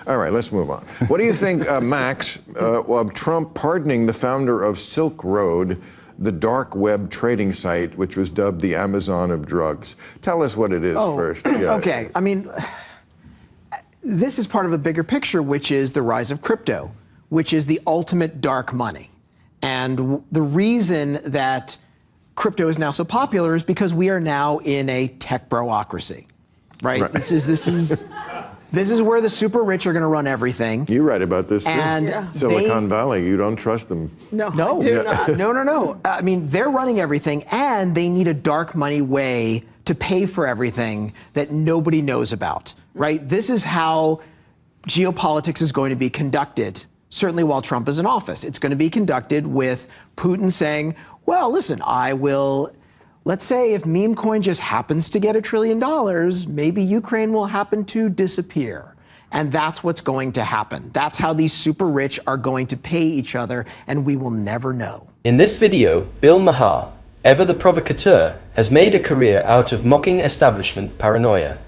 All right, let's move on. What do you think, Max, of Trump pardoning the founder of Silk Road, the dark web trading site, which was dubbed the Amazon of drugs? Tell us what it is first. Yeah. Okay, I mean, this is part of a bigger picture, which is the rise of crypto, which is the ultimate dark money. And the reason that crypto is now so popular is because we are now in a tech broocracy, right? This is where the super rich are going to run everything. You write about this too. And Silicon Valley, you don't trust them. No. I mean, they're running everything, and they need a dark money way to pay for everything that nobody knows about, right? This is how geopolitics is going to be conducted, certainly while Trump is in office. It's going to be conducted with Putin saying, well, listen, let's say if meme coin just happens to get $1 trillion, maybe Ukraine will happen to disappear. And that's what's going to happen. That's how these super rich are going to pay each other, and we will never know. In this video, Bill Maher, ever the provocateur, has made a career out of mocking establishment paranoia.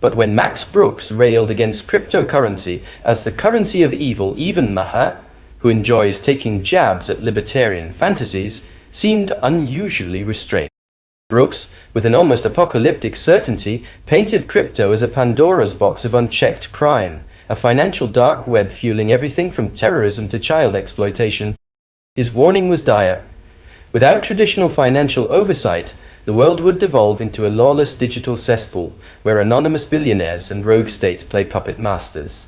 But when Max Brooks railed against cryptocurrency as the currency of evil, even Maher, who enjoys taking jabs at libertarian fantasies, seemed unusually restrained. Brooks, with an almost apocalyptic certainty, painted crypto as a Pandora's box of unchecked crime, a financial dark web fueling everything from terrorism to child exploitation. His warning was dire. Without traditional financial oversight, the world would devolve into a lawless digital cesspool, where anonymous billionaires and rogue states play puppet masters.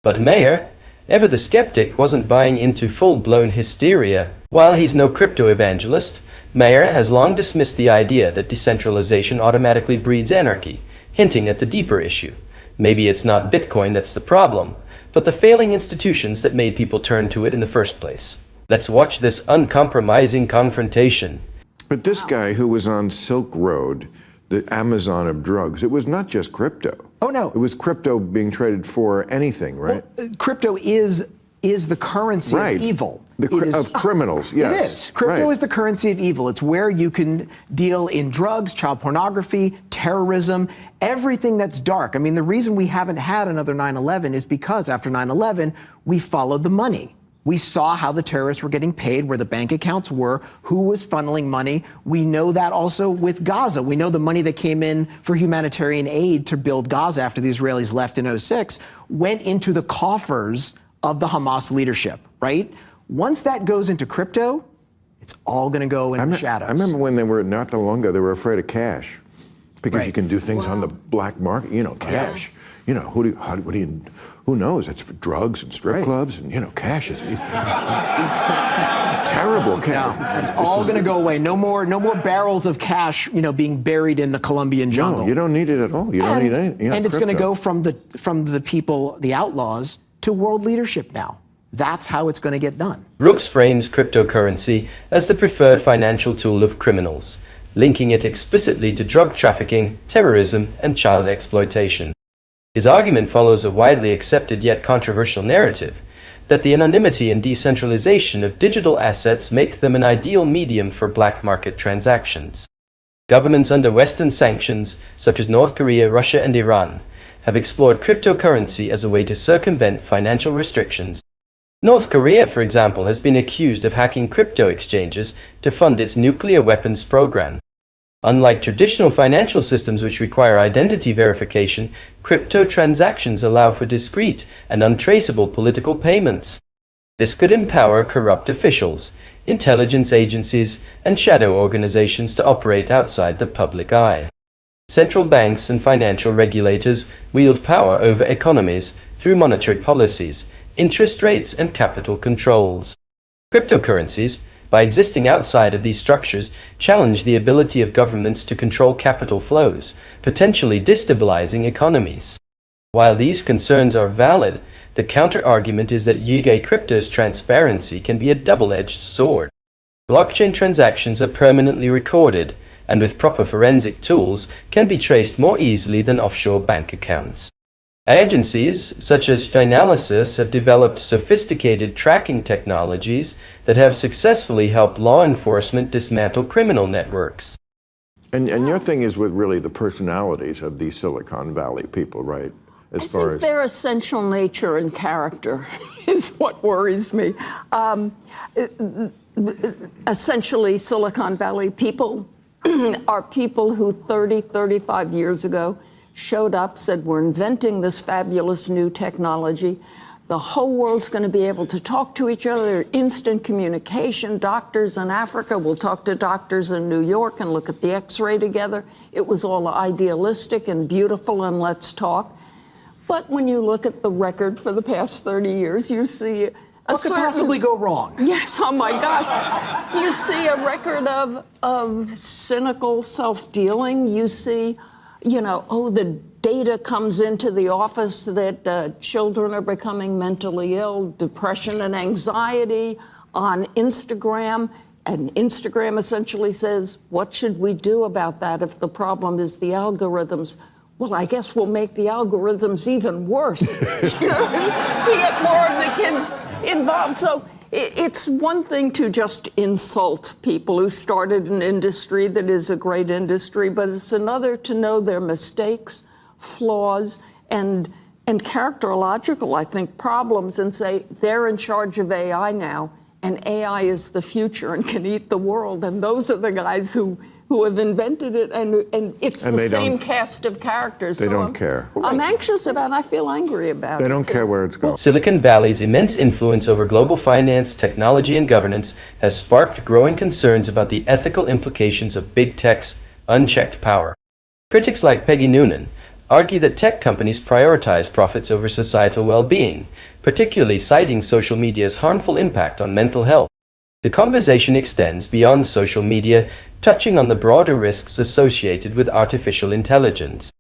But Maher, ever the skeptic, wasn't buying into full-blown hysteria. While he's no crypto evangelist, Maher has long dismissed the idea that decentralization automatically breeds anarchy, hinting at the deeper issue. Maybe it's not Bitcoin that's the problem, but the failing institutions that made people turn to it in the first place. Let's watch this uncompromising confrontation. But this guy who was on Silk Road, the Amazon of drugs, it was not just crypto. Oh, no. It was crypto being traded for anything, right? Well, crypto is the currency of evil. Of criminals, yes. It is. Crypto is the currency of evil. It's where you can deal in drugs, child pornography, terrorism, everything that's dark. I mean, the reason we haven't had another 9/11 is because after 9/11, we followed the money. We saw how the terrorists were getting paid, where the bank accounts were, who was funneling money. We know that also with Gaza. We know the money that came in for humanitarian aid to build Gaza after the Israelis left in 2006 went into the coffers of the Hamas leadership, right? Once that goes into crypto, it's all going to go in the shadows. I remember when they were, not that long ago, they were afraid of cash because you can do things on the black market, cash. You know, who knows? It's for drugs and strip clubs, and cash is terrible. That's all going to go away. No more barrels of cash, being buried in the Colombian jungle. No, you don't need it at all. You don't need anything. And it's going to go from the people, the outlaws, to world leadership now. That's how it's going to get done. Brooks frames cryptocurrency as the preferred financial tool of criminals, linking it explicitly to drug trafficking, terrorism, and child exploitation. His argument follows a widely accepted yet controversial narrative that the anonymity and decentralization of digital assets make them an ideal medium for black market transactions. Governments under Western sanctions, such as North Korea, Russia, and Iran, have explored cryptocurrency as a way to circumvent financial restrictions. North Korea, for example, has been accused of hacking crypto exchanges to fund its nuclear weapons program. Unlike traditional financial systems which require identity verification, crypto transactions allow for discreet and untraceable political payments. This could empower corrupt officials, intelligence agencies, and shadow organizations to operate outside the public eye. Central banks and financial regulators wield power over economies through monetary policies, interest rates, and capital controls. Cryptocurrencies, by existing outside of these structures, challenge the ability of governments to control capital flows, potentially destabilizing economies. While these concerns are valid, the counter-argument is that crypto's transparency can be a double-edged sword. Blockchain transactions are permanently recorded, and with proper forensic tools, can be traced more easily than offshore bank accounts. Agencies such as Finalysis have developed sophisticated tracking technologies that have successfully helped law enforcement dismantle criminal networks. And your thing is with really the personalities of these Silicon Valley people, right? as far as their essential nature and character is what worries me. Essentially, Silicon Valley people are people who 30, 35 years ago showed up, said, we're inventing this fabulous new technology. The whole world's going to be able to talk to each other, instant communication. Doctors in Africa will talk to doctors in New York and look at the X-ray together. It was all idealistic and beautiful, and let's talk. But when you look at the record for the past 30 years, you see what could possibly go wrong? Yes, oh my gosh. You see a record of cynical self-dealing. You see, the data comes into the office that children are becoming mentally ill, depression and anxiety on Instagram. And Instagram essentially says, what should we do about that if the problem is the algorithms? Well, I guess we'll make the algorithms even worse to get more of the kids involved. So it's one thing to just insult people who started an industry that is a great industry, but it's another to know their mistakes, flaws, and characterological, I think, problems, and say they're in charge of AI now, and AI is the future and can eat the world. And those are the guys who have invented it, and it's the same cast of characters. They don't care. I'm anxious about it. I feel angry about it. They don't care where it's going. Silicon Valley's immense influence over global finance, technology, and governance has sparked growing concerns about the ethical implications of big tech's unchecked power. Critics like Peggy Noonan argue that tech companies prioritize profits over societal well-being, particularly citing social media's harmful impact on mental health. The conversation extends beyond social media, touching on the broader risks associated with artificial intelligence.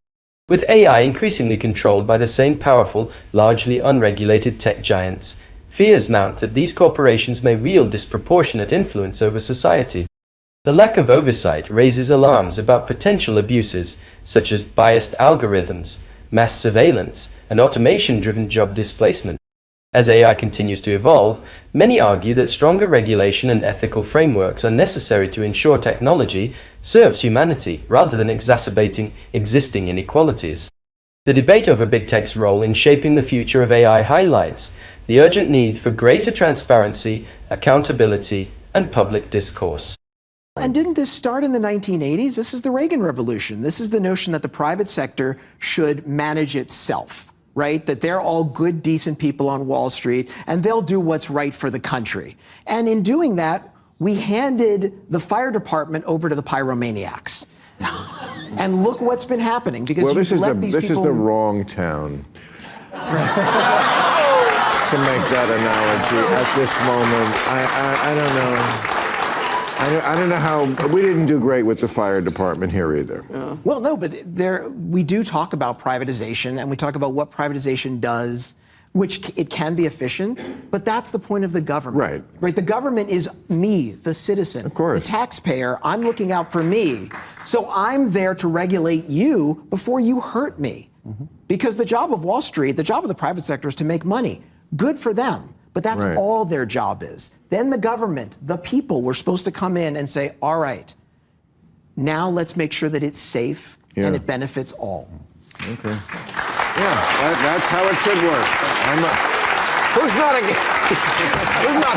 With AI increasingly controlled by the same powerful, largely unregulated tech giants, fears mount that these corporations may wield disproportionate influence over society. The lack of oversight raises alarms about potential abuses, such as biased algorithms, mass surveillance, and automation-driven job displacement. As AI continues to evolve, many argue that stronger regulation and ethical frameworks are necessary to ensure technology serves humanity rather than exacerbating existing inequalities. The debate over big tech's role in shaping the future of AI highlights the urgent need for greater transparency, accountability, and public discourse. And didn't this start in the 1980s? This is the Reagan Revolution. This is the notion that the private sector should manage itself, right? That they're all good, decent people on Wall Street, and they'll do what's right for the country. And in doing that, we handed the fire department over to the pyromaniacs. And look what's been happening, because this is the wrong town to make that analogy at this moment. I don't know. I don't know how, we didn't do great with the fire department here either. Yeah. Well, no, but we do talk about privatization, and we talk about what privatization does, which it can be efficient, but that's the point of the government. Right? The government is me, the citizen. Of course. The taxpayer. I'm looking out for me. So I'm there to regulate you before you hurt me. Mm-hmm. Because the job of Wall Street, the job of the private sector is to make money. Good for them. But that's all their job is. Then the government, the people, were supposed to come in and say, all right, now let's make sure that it's safe and it benefits all. Okay. Yeah, that's how it should work. Who's not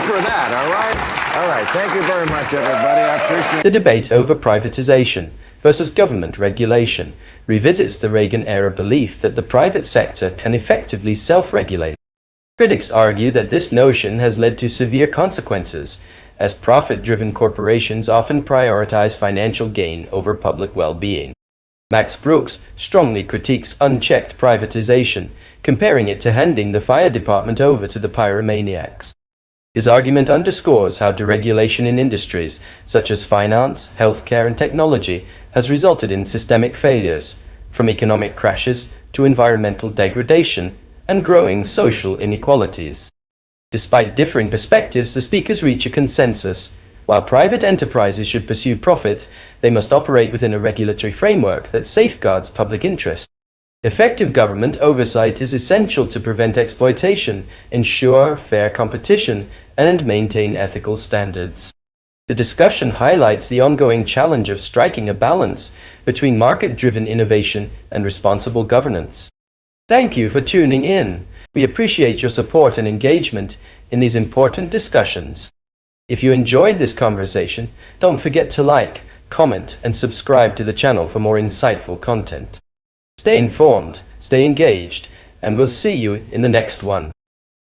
for that, all right? All right, thank you very much, everybody. I appreciate it. The debate over privatization versus government regulation revisits the Reagan-era belief that the private sector can effectively self-regulate. Critics argue that this notion has led to severe consequences, as profit-driven corporations often prioritize financial gain over public well-being. Max Brooks strongly critiques unchecked privatization, comparing it to handing the fire department over to the pyromaniacs. His argument underscores how deregulation in industries such as finance, healthcare, and technology has resulted in systemic failures, from economic crashes to environmental degradation and growing social inequalities. Despite differing perspectives, the speakers reach a consensus. While private enterprises should pursue profit, they must operate within a regulatory framework that safeguards public interest. Effective government oversight is essential to prevent exploitation, ensure fair competition, and maintain ethical standards. The discussion highlights the ongoing challenge of striking a balance between market-driven innovation and responsible governance. Thank you for tuning in. We appreciate your support and engagement in these important discussions. If you enjoyed this conversation, don't forget to like, comment, and subscribe to the channel for more insightful content. Stay informed, stay engaged, and we'll see you in the next one.